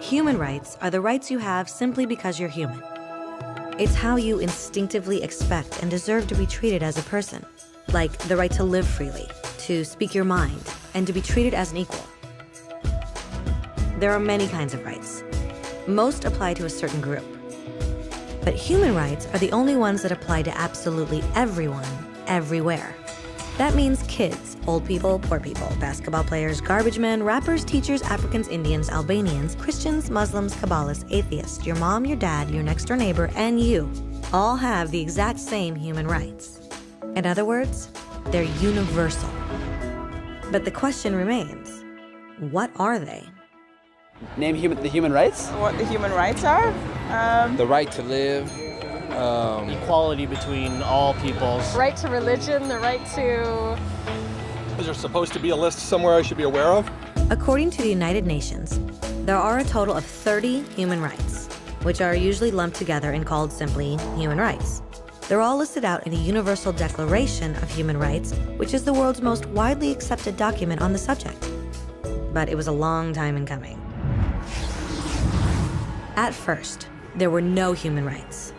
Human rights are the rights you have simply because you're human. It's how you instinctively expect and deserve to be treated as a person, like the right to live freely, to speak your mind, and to be treated as an equal. There are many kinds of rights. Most apply to a certain group. But human rights are the only ones that apply to absolutely everyone, everywhere. That means kids, old people, poor people, basketball players, garbage men, rappers, teachers, Africans, Indians, Albanians, Christians, Muslims, Kabbalists, atheists, your mom, your dad, your next door neighbor, and you all have the exact same human rights. In other words, they're universal. But the question remains, what are they? Name the human rights? What the human rights are? The right to live. Equality between all peoples. Right to religion, the right to... Is there supposed to be a list somewhere I should be aware of? According to the United Nations, there are a total of 30 human rights, which are usually lumped together and called simply human rights. They're all listed out in the Universal Declaration of Human Rights, which is the world's most widely accepted document on the subject. But it was a long time in coming. At first, there were no human rights.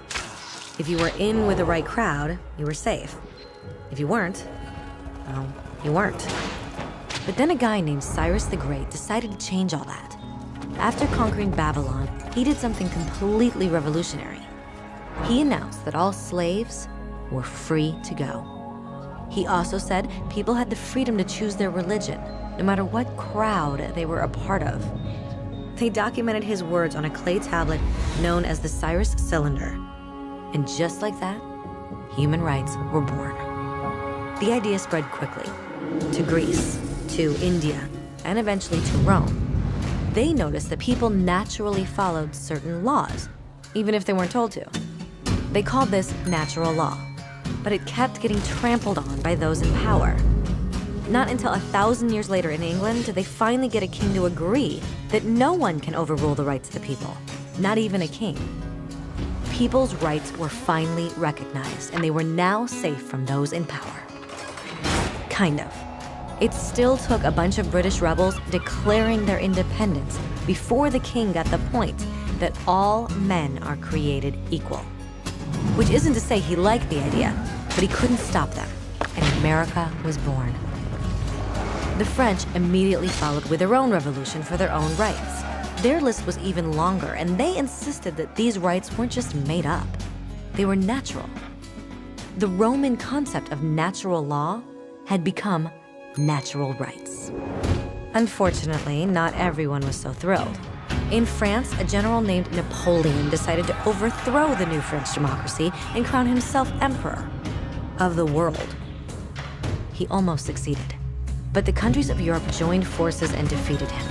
If you were in with the right crowd, you were safe. If you weren't, well, you weren't. But then a guy named Cyrus the Great decided to change all that. After conquering Babylon, he did something completely revolutionary. He announced that all slaves were free to go. He also said people had the freedom to choose their religion, no matter what crowd they were a part of. They documented his words on a clay tablet known as the Cyrus Cylinder. And just like that, human rights were born. The idea spread quickly to Greece, to India, and eventually to Rome. They noticed that people naturally followed certain laws, even if they weren't told to. They called this natural law, but it kept getting trampled on by those in power. Not until 1,000 years later in England did they finally get a king to agree that no one can overrule the rights of the people, not even a king. People's rights were finally recognized, and they were now safe from those in power. Kind of. It still took a bunch of British rebels declaring their independence before the king got the point that all men are created equal. Which isn't to say he liked the idea, but he couldn't stop them, and America was born. The French immediately followed with their own revolution for their own rights. Their list was even longer, and they insisted that these rights weren't just made up. They were natural. The Roman concept of natural law had become natural rights. Unfortunately, not everyone was so thrilled. In France, a general named Napoleon decided to overthrow the new French democracy and crown himself emperor of the world. He almost succeeded, but the countries of Europe joined forces and defeated him.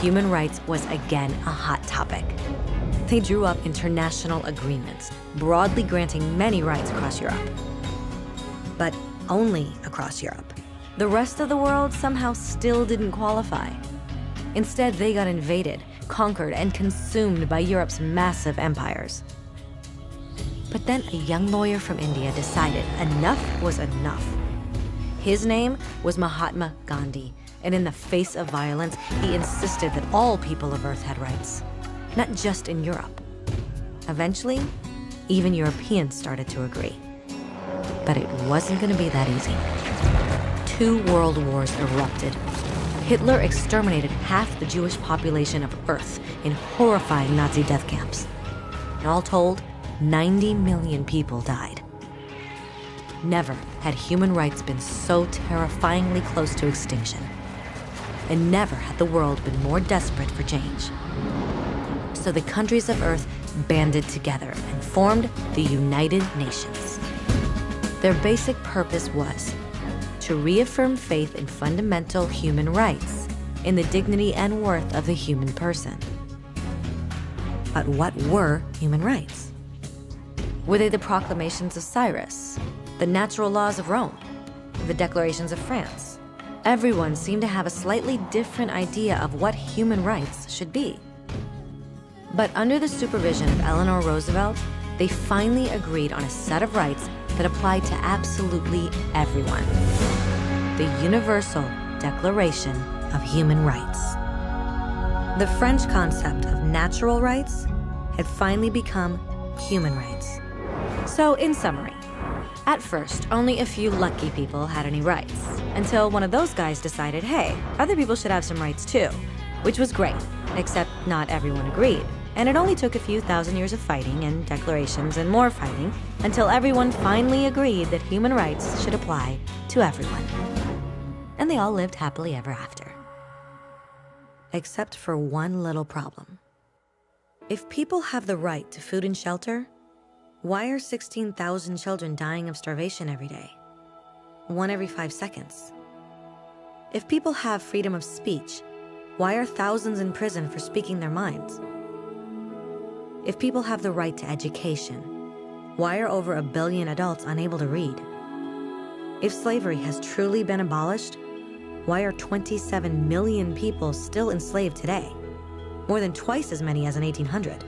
Human rights was again a hot topic. They drew up international agreements, broadly granting many rights across Europe. But only across Europe. The rest of the world somehow still didn't qualify. Instead, they got invaded, conquered, and consumed by Europe's massive empires. But then a young lawyer from India decided enough was enough. His name was Mahatma Gandhi, and in the face of violence, he insisted that all people of Earth had rights, not just in Europe. Eventually, even Europeans started to agree. But it wasn't going to be that easy. 2 world wars erupted. Hitler exterminated half the Jewish population of Earth in horrifying Nazi death camps. And all told, 90 million people died. Never had human rights been so terrifyingly close to extinction. And never had the world been more desperate for change. So the countries of Earth banded together and formed the United Nations. Their basic purpose was to reaffirm faith in fundamental human rights, in the dignity and worth of the human person. But what were human rights? Were they the proclamations of Cyrus, the natural laws of Rome, the declarations of France? Everyone seemed to have a slightly different idea of what human rights should be. But under the supervision of Eleanor Roosevelt, they finally agreed on a set of rights that applied to absolutely everyone. The Universal Declaration of Human Rights. The French concept of natural rights had finally become human rights. So, in summary, at first, only a few lucky people had any rights, until one of those guys decided, hey, other people should have some rights too, which was great, except not everyone agreed. And it only took a few thousand years of fighting and declarations and more fighting until everyone finally agreed that human rights should apply to everyone. And they all lived happily ever after. Except for one little problem. If people have the right to food and shelter, why are 16,000 children dying of starvation every day? 1 every 5 seconds. If people have freedom of speech, why are thousands in prison for speaking their minds? If people have the right to education, why are over 1 billion adults unable to read? If slavery has truly been abolished, why are 27 million people still enslaved today? More than twice as many as in 1800.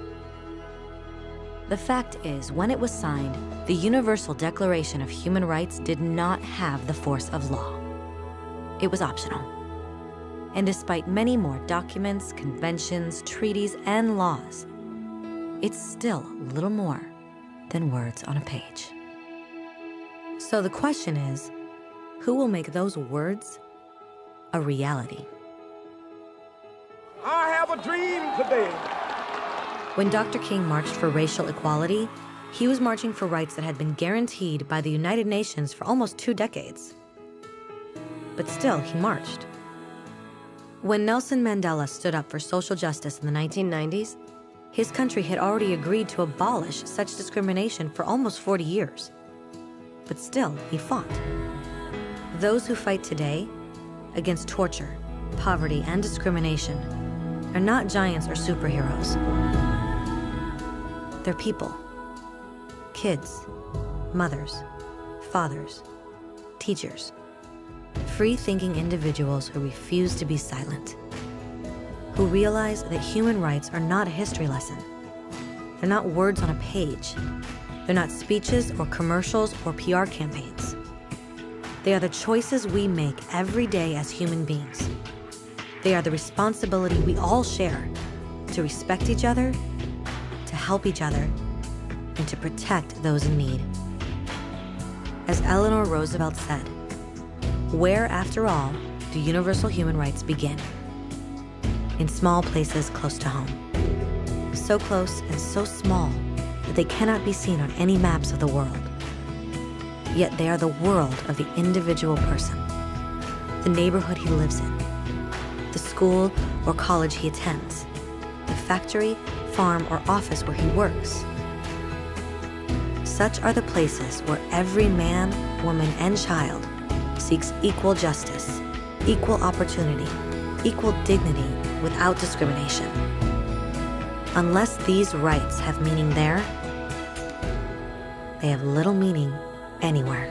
The fact is, when it was signed, the Universal Declaration of Human Rights did not have the force of law. It was optional. And despite many more documents, conventions, treaties, and laws, it's still little more than words on a page. So the question is, who will make those words a reality? I have a dream today. When Dr. King marched for racial equality, he was marching for rights that had been guaranteed by the United Nations for almost 2 decades. But still, he marched. When Nelson Mandela stood up for social justice in the 1990s, his country had already agreed to abolish such discrimination for almost 40 years. But still, he fought. Those who fight today against torture, poverty, and discrimination are not giants or superheroes. They're people. Kids, mothers, fathers, teachers. Free-thinking individuals who refuse to be silent. Who realize that human rights are not a history lesson. They're not words on a page. They're not speeches or commercials or PR campaigns. They are the choices we make every day as human beings. They are the responsibility we all share to respect each other, to help each other, and to protect those in need. As Eleanor Roosevelt said, where, after all, do universal human rights begin? In small places close to home. So close and so small that they cannot be seen on any maps of the world. Yet they are the world of the individual person, the neighborhood he lives in, the school or college he attends, the factory, farm, or office where he works. Such are the places where every man, woman, and child seeks equal justice, equal opportunity, equal dignity without discrimination. Unless these rights have meaning there, they have little meaning anywhere.